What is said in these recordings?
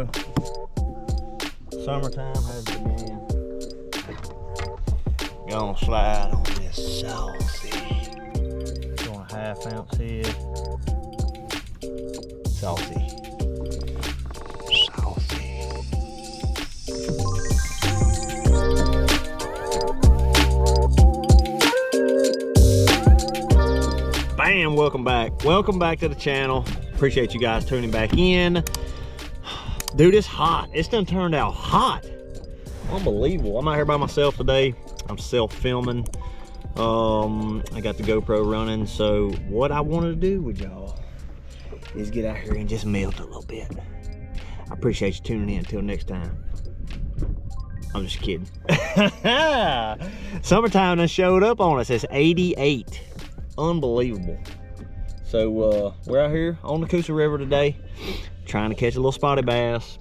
go. Summertime has begun. Gonna slide on this saucy. Doing a 1/2 ounce head. Saucy. Bam, welcome back to the channel. Appreciate you guys tuning back in. Dude, it's hot. It's done turned out hot. Unbelievable. I'm out here by myself today. I'm self-filming. I got the GoPro running, so what I wanted to do with y'all is get out here and just melt a little bit. I appreciate you tuning in. Until next time. I'm just kidding. Summertime done showed up on us. It's 88. Unbelievable. So we're out here on the Coosa River today trying to catch a little spotted bass.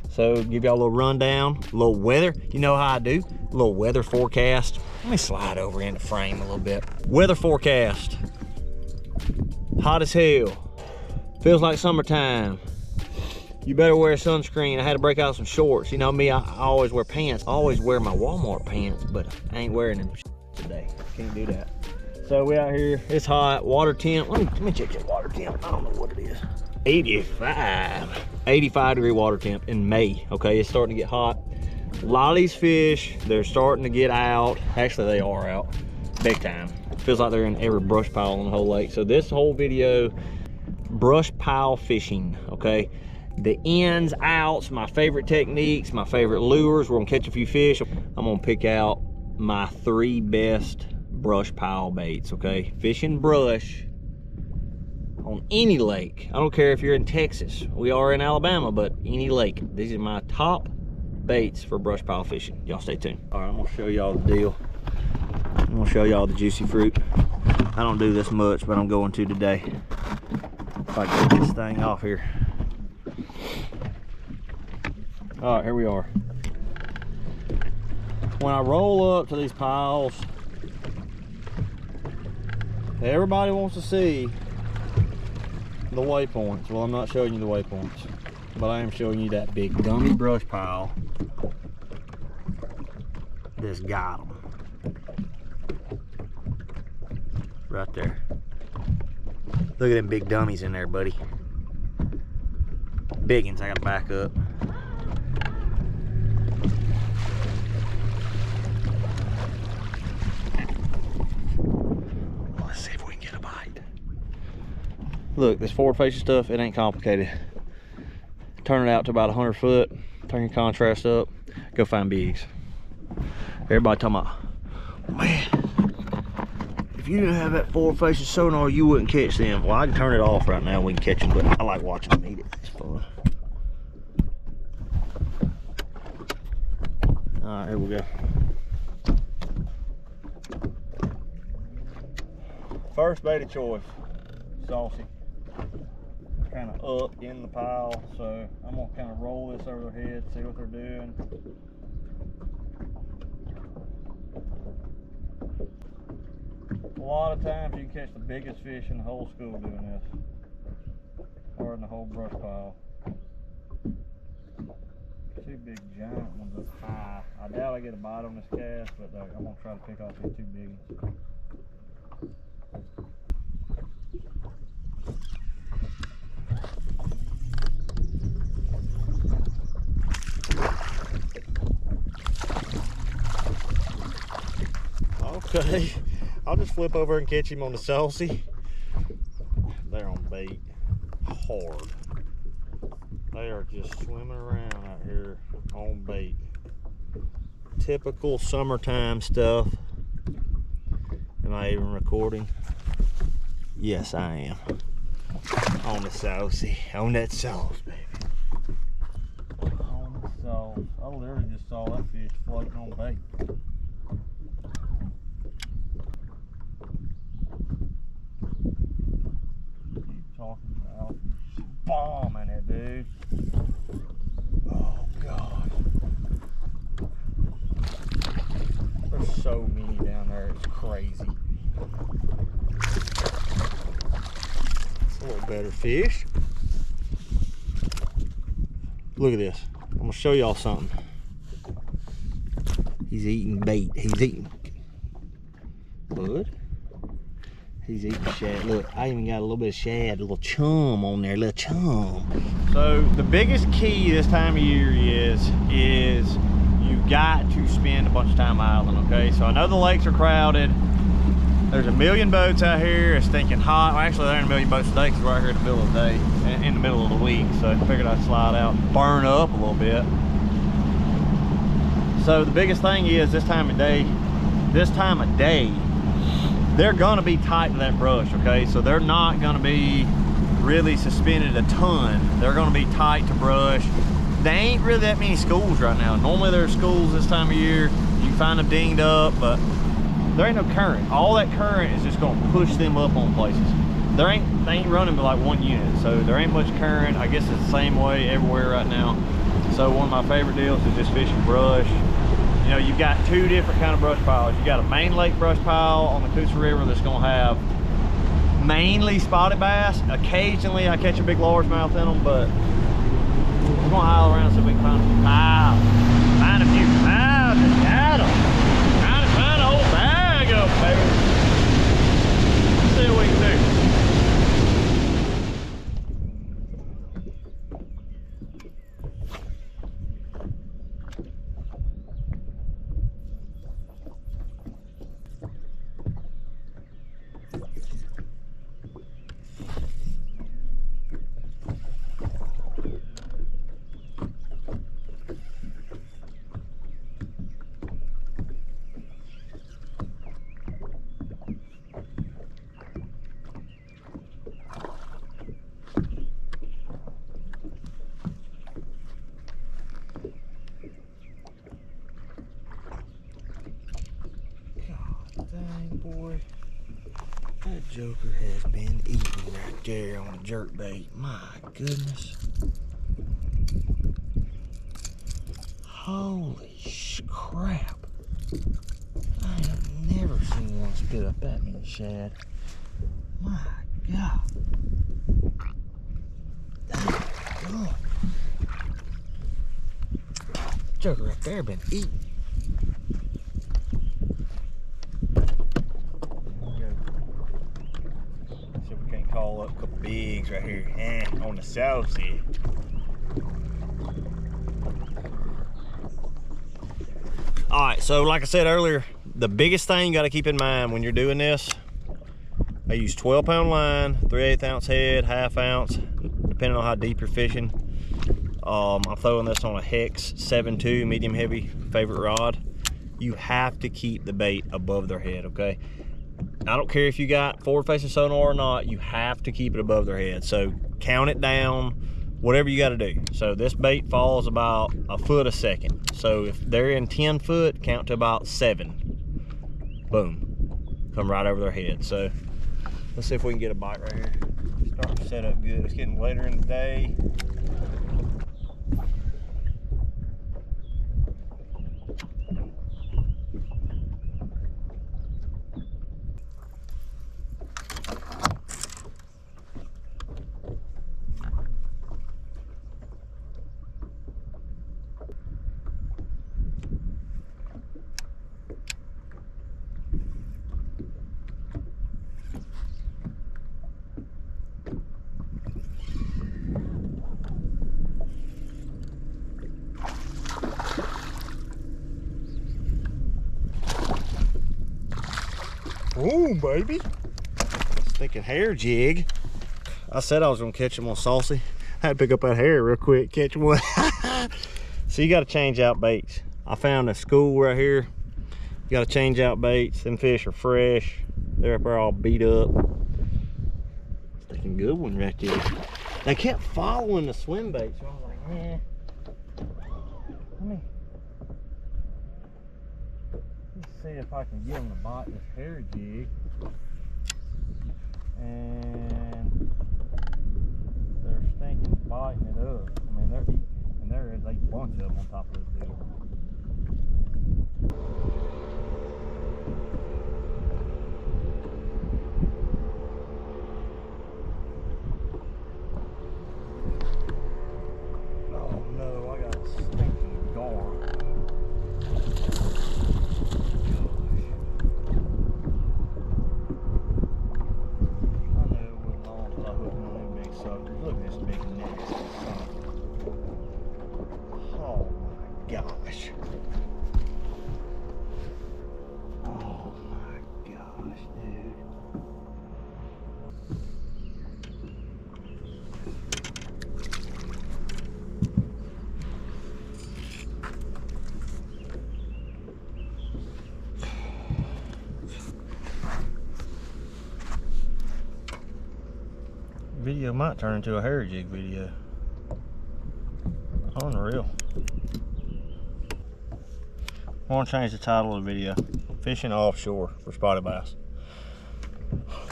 So give y'all a little rundown, a little weather. You know how I do, a little weather forecast. Let me slide over in the frame a little bit. Weather forecast. Hot as hell. Feels like summertime. You better wear sunscreen. I had to break out some shorts. You know me, I always wear pants. I always wear my Walmart pants, but I ain't wearing them today. Can't do that. So we out here, it's hot, water temp. Let me check your water temp. I don't know what it is. 85 degree water temp in May. Okay, it's starting to get hot. A lot of these fish, they're starting to get out. Actually, they are out big time. Feels like they're in every brush pile on the whole lake. So this whole video, brush pile fishing, okay? The ins, outs, my favorite techniques, my favorite lures. We're gonna catch a few fish. I'm gonna pick out my 3 best brush pile baits, okay? Fishing brush on any lake. I don't care if you're in Texas. We are in Alabama, but any lake. These are my top baits for brush pile fishing. Y'all stay tuned. All right, I'm gonna show y'all the deal. I'm gonna show y'all the juicy fruit. I don't do this much, but I'm going to today. If I get this thing off here. All right, here we are. When I roll up to these piles, everybody wants to see the waypoints. Well, I'm not showing you the waypoints, but I am showing you that big dummy brush pile that's got them. Right there. Look at them big dummies in there, buddy. Biggins, I gotta back up. Look, this forward facing stuff, it ain't complicated. Turn it out to about 100 foot, turn your contrast up, go find bigs. Everybody talking about, man, if you didn't have that forward facing sonar, you wouldn't catch them. Well, I can turn it off right now, we can catch them, but I like watching them eat it. It's fun. All right, here we go. First bait of choice, saucy. Kind of up in the pile, so I'm gonna kind of roll this over their head, see what they're doing. A lot of times you can catch the biggest fish in the whole school doing this, or in the whole brush pile. 2 big giant ones up high. I doubt I get a bite on this cast, but I'm gonna try to pick off these 2 big ones. Okay, I'll just flip over and catch him on the saucy. They're on bait hard. They are just swimming around out here on bait. Typical summertime stuff. Am I even recording? Yes, I am. On the saucy, on that sauce, baby. On the sauce. I literally just saw that fish floating on bait. Talking about bombing it, dude. Oh god, there's so many down there, it's crazy. It's a little better fish. Look at this. I'm gonna show y'all something. He's eating bait. He's eating. Bud. He's eating shad. Look, I even got a little bit of shad, a little chum on there, a little chum. So the biggest key this time of year is you've got to spend a bunch of time island, okay? So I know the lakes are crowded. There's a million boats out here. It's stinking hot. Well, actually, there ain't a million boats today because we're right here in the middle of the day, in the middle of the week. So I figured I'd slide out and burn up a little bit. So the biggest thing is this time of day, they're gonna be tight to that brush, okay? So they're not gonna be really suspended a ton. They're gonna be tight to brush. There ain't really that many schools right now. Normally there's schools this time of year. You can find them dinged up, but there ain't no current. All that current is just gonna push them up on places. They ain't running but like one unit, so there ain't much current. I guess it's the same way everywhere right now. So one of my favorite deals is just fishing brush. You know, you've got two different kind of brush piles. You got a main lake brush pile on the Coosa River that's gonna have mainly spotted bass. Occasionally I catch a big largemouth in them, but we're gonna aisle around so we can find a few piles. Find a few piles and got them. Trying to find a whole bag of them, baby. Let's see what we can do. Dang, boy. That joker has been eating right there on a jerkbait. My goodness. Holy crap. I have never seen one spit up that many shad. My God. Dang, joker right there been eating. Call up a couple bigs right here on the south side. All right, so like I said earlier, the biggest thing you got to keep in mind when you're doing this, I use 12-pound line, 3/8 ounce head, ½ ounce, depending on how deep you're fishing. I'm throwing this on a Hex 7.2 medium heavy favorite rod. You have to keep the bait above their head, okay? I don't care if you got forward-facing sonar or not, you have to keep it above their head. So count it down, whatever you got to do. So this bait falls about a foot a second. So if they're in 10 foot, count to about 7. Boom, come right over their head. So let's see if we can get a bite right here. Starting to set up good. It's getting later in the day. Boom, baby. Stinking hair jig. I said I was gonna catch them on saucy. I had to pick up that hair real quick, catch one. So you gotta change out baits. I found a school right here. You gotta change out baits. Them fish are fresh. They're up there all beat up. Stinking good one right there. They kept following the swim bait, so I was like, man. Let's see if I can get them to bite this hair jig. And they're stinking biting it up. I mean, they're eating it. And there is a bunch of them on top of this deal. Oh no. video might turn into a hair jig video. Unreal. I want to change the title of the video. Fishing offshore for spotted bass.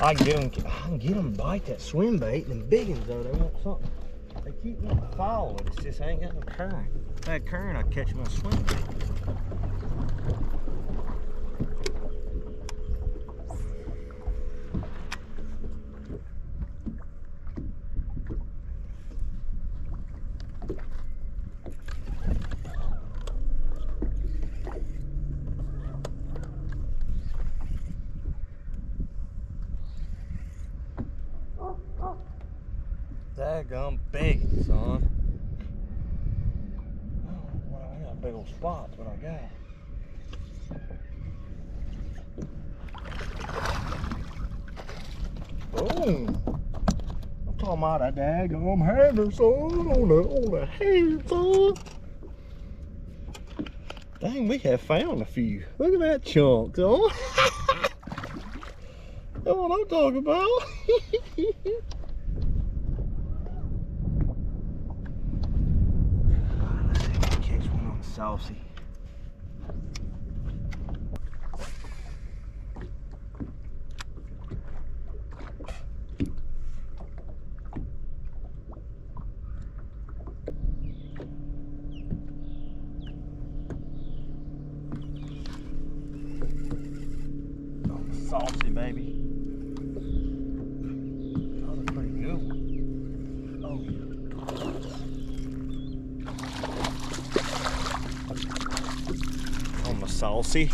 I can get them to bite that swim bait. Them big ones though, they want something. They keep wanting to follow it. It's just ain't got no current. If I had current, I'd catch them on a swim bait. Daggum big, son. Oh, well, I got big old spots, what I got. Boom. I'm talking about that daggum hanger, son, on the hand, son. Dang, we have found a few. Look at that chunk, son. That's what I'm talking about. Saucy. Oh, saucy, baby. Oh, that's pretty good. Oh, saucy.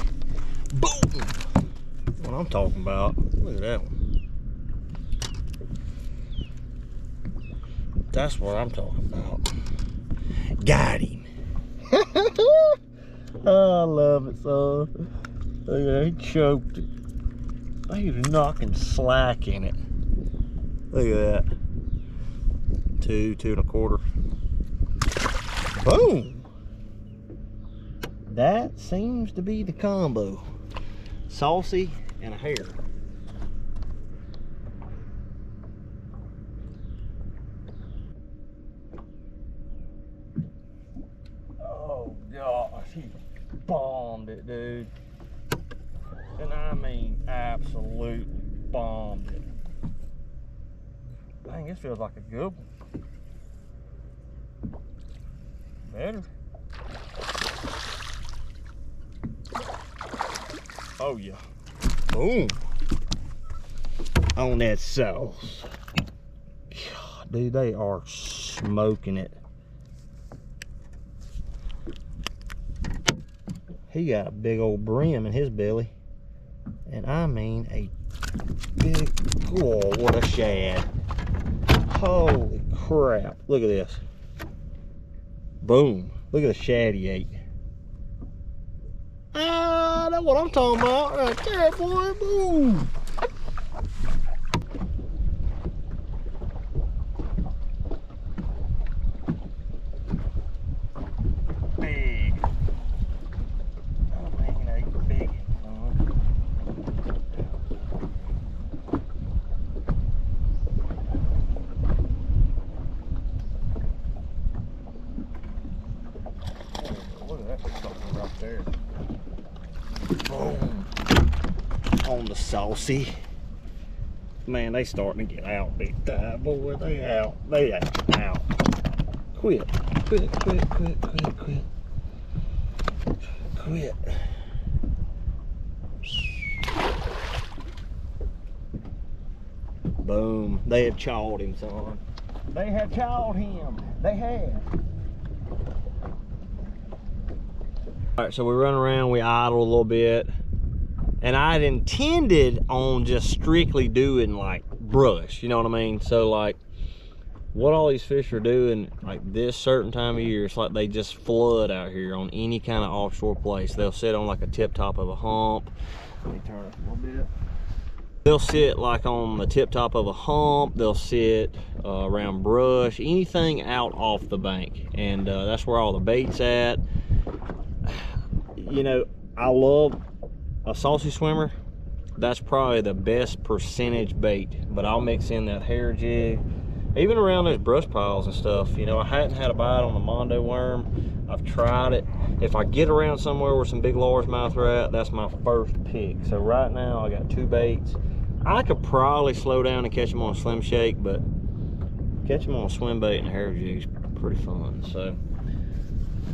Boom! That's what I'm talking about. Look at that one. That's what I'm talking about. Got him. Oh, I love it, son. Look at that, he choked it. He was knocking slack in it. Look at that. 2 1/4. Boom! That seems to be the combo. Saucy and a hair. Oh gosh, he bombed it, dude. And I mean absolutely bombed it. Dang, this feels like a good one. Better. Oh yeah. Boom. On that sauce. God, dude, they are smoking it. He got a big old brim in his belly. And I mean a big, oh, what a shad. Holy crap. Look at this. Boom. Look at the shad he ate. Ah, that's what I'm talking about right there, boy. Boom. Big. I mean, a big one. Look at that something right there. Boom. On the saucy. Man, they starting to get out big time, boy. They out. They out. Quit. Quit. Boom. They have chawed him, son. They have chawed him. They have. All right, so we run around, we idle a little bit, and I'd intended on just strictly doing like brush, you know what I mean? So like what all these fish are doing, like this certain time of year, it's like they just flood out here on any kind of offshore place. They'll sit on like a tip top of a hump. Let me turn it a little bit. They'll sit like on the tip top of a hump. They'll sit around brush, anything out off the bank, and that's where all the bait's at. You know, I love a saucy swimmer. That's probably the best percentage bait, but I'll mix in that hair jig even around those brush piles and stuff. You know, I hadn't had a bite on the Mondo worm. I've tried it. If I get around somewhere where some big largemouth are at, that's my first pick. So right now I got 2 baits. I could probably slow down and catch them on a Slim Shake, but catch them on a swim bait and a hair jig is pretty fun. So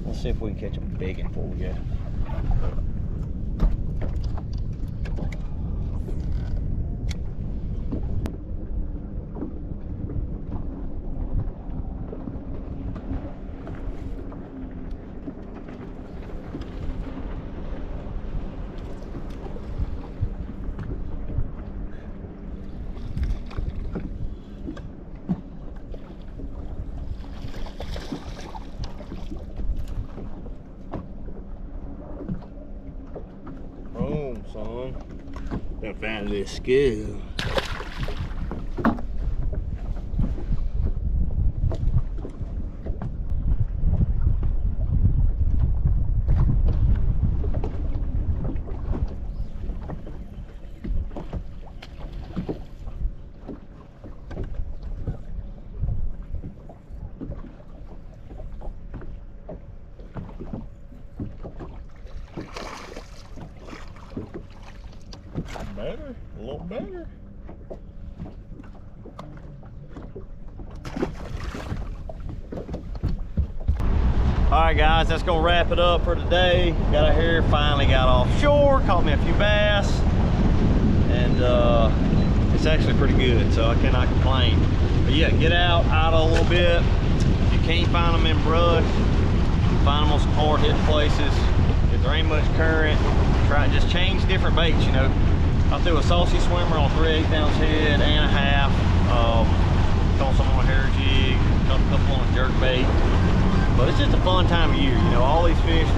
let's see if we can catch a big one before we go. Boom, son. Done found this skill. Better, a little better. All right, guys, that's gonna wrap it up for today. Got out here, finally got offshore, caught me a few bass, and it's actually pretty good, so I cannot complain. But yeah, get out, idle a little bit. If you can't find them in brush, find them on some hard hit places. If there ain't much current, try just change different baits, you know. I threw a saucy swimmer on 3/8 ounce head and a half. Caught some on a hair jig, caught a couple on a jerk bait. But it's just a fun time of year, you know. All these fish,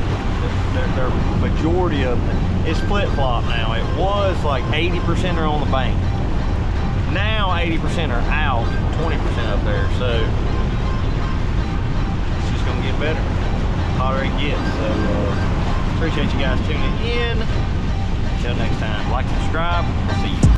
their majority of them, it's flip-flop now. It was like 80% are on the bank. Now 80% are out, 20% up there. So it's just gonna get better, hotter it gets. So appreciate you guys tuning in. Until next time, like, subscribe, see you.